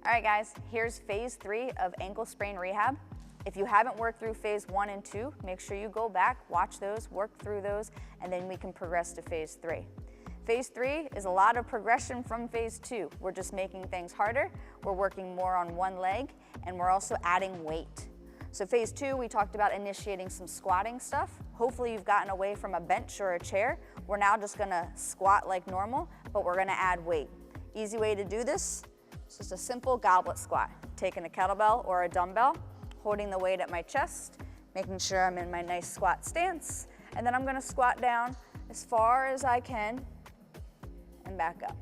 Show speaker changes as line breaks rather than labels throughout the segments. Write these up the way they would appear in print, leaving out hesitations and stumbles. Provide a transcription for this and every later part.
All right guys, here's phase 3 of ankle sprain rehab. If you haven't worked through phase 1 and 2, make sure you go back, watch those, work through those, and then we can progress to phase 3. Phase 3 is a lot of progression from phase 2. We're just making things harder, we're working more on one leg, and we're also adding weight. So phase 2, we talked about initiating some squatting stuff. Hopefully you've gotten away from a bench or a chair. We're now just gonna squat like normal, but we're gonna add weight. Easy way to do this, it's just a simple goblet squat. Taking a kettlebell or a dumbbell, holding the weight at my chest, making sure I'm in my nice squat stance, and then I'm gonna squat down as far as I can and back up.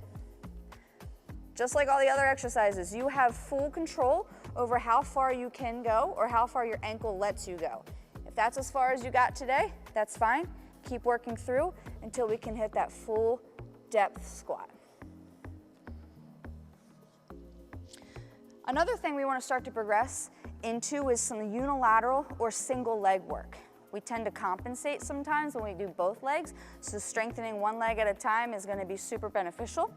Just like all the other exercises, you have full control over how far you can go or how far your ankle lets you go. If that's as far as you got today, that's fine. Keep working through until we can hit that full depth squat. Another thing we want to start to progress into is some unilateral or single leg work. We tend to compensate sometimes when we do both legs, so strengthening one leg at a time is going to be super beneficial.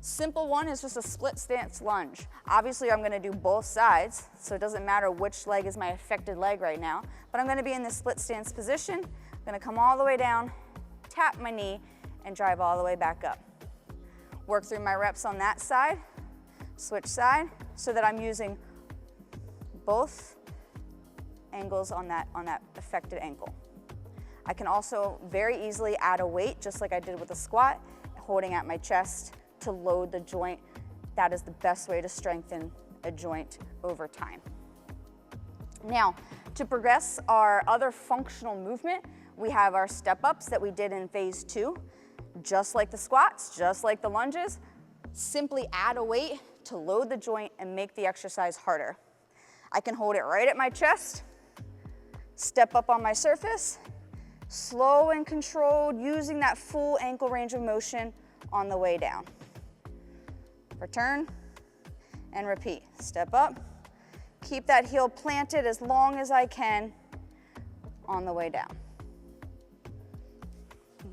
Simple one is just a split stance lunge. Obviously I'm going to do both sides, so it doesn't matter which leg is my affected leg right now, but I'm going to be in this split stance position. I'm going to come all the way down, tap my knee, and drive all the way back up. Work through my reps on that side, switch side, so that I'm using both angles on that affected ankle. I can also very easily add a weight, just like I did with the squat, holding at my chest to load the joint. That is the best way to strengthen a joint over time. Now, to progress our other functional movement, we have our step-ups that we did in phase 2. Just like the squats, just like the lunges, simply add a weight to load the joint and make the exercise harder. I can hold it right at my chest, step up on my surface, slow and controlled, using that full ankle range of motion on the way down. Return and repeat. Step up, keep that heel planted as long as I can on the way down.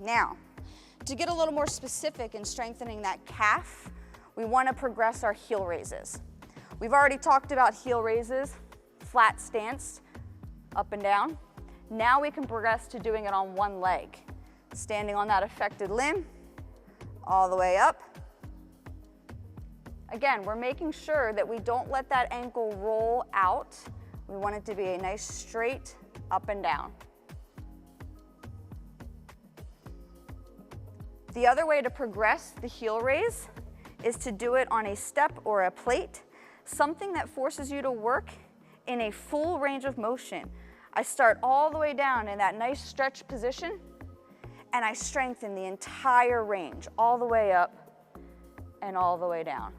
Now, to get a little more specific in strengthening that calf, we want to progress our heel raises. We've already talked about heel raises, flat stance, up and down. Now we can progress to doing it on one leg. Standing on that affected limb, all the way up. Again, we're making sure that we don't let that ankle roll out. We want it to be a nice straight up and down. The other way to progress the heel raise is to do it on a step or a plate, something that forces you to work in a full range of motion. I start all the way down in that nice stretch position, and I strengthen the entire range, all the way up and all the way down.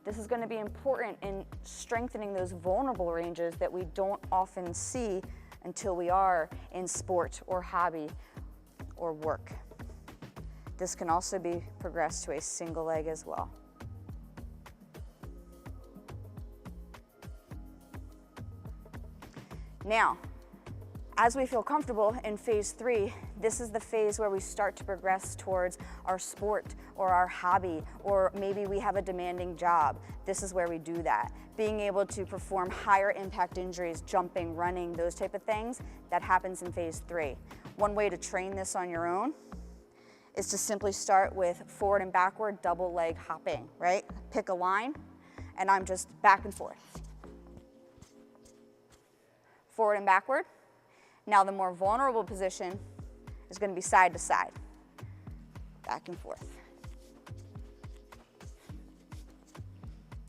This is going to be important in strengthening those vulnerable ranges that we don't often see until we are in sport or hobby or work. This can also be progressed to a single leg as well. Now, as we feel comfortable in phase 3, this is the phase where we start to progress towards our sport or our hobby, or maybe we have a demanding job. This is where we do that. Being able to perform higher impact injuries, jumping, running, those type of things, that happens in phase 3. One way to train this on your own is to simply start with forward and backward double leg hopping, right? Pick a line, and I'm just back and forth. Forward and backward. Now the more vulnerable position is going to be side to side, back and forth.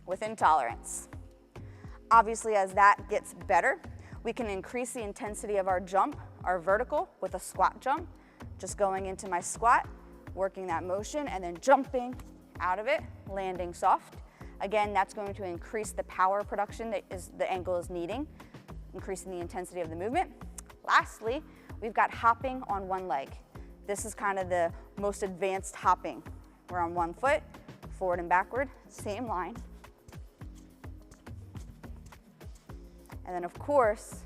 Within tolerance. Obviously, as that gets better, we can increase the intensity of our jump, our vertical, with a squat jump. Just going into my squat, working that motion, and then jumping out of it, landing soft. Again, that's going to increase the power production that the ankle is needing, increasing the intensity of the movement. Lastly, we've got hopping on one leg. This is kind of the most advanced hopping. We're on one foot, forward and backward, same line. And then of course,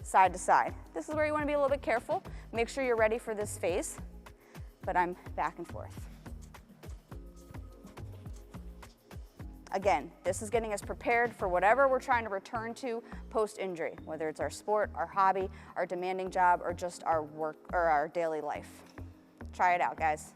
side to side. This is where you want to be a little bit careful. Make sure you're ready for this phase, but I'm back and forth. Again, this is getting us prepared for whatever we're trying to return to post-injury, whether it's our sport, our hobby, our demanding job, or just our work or our daily life. Try it out, guys.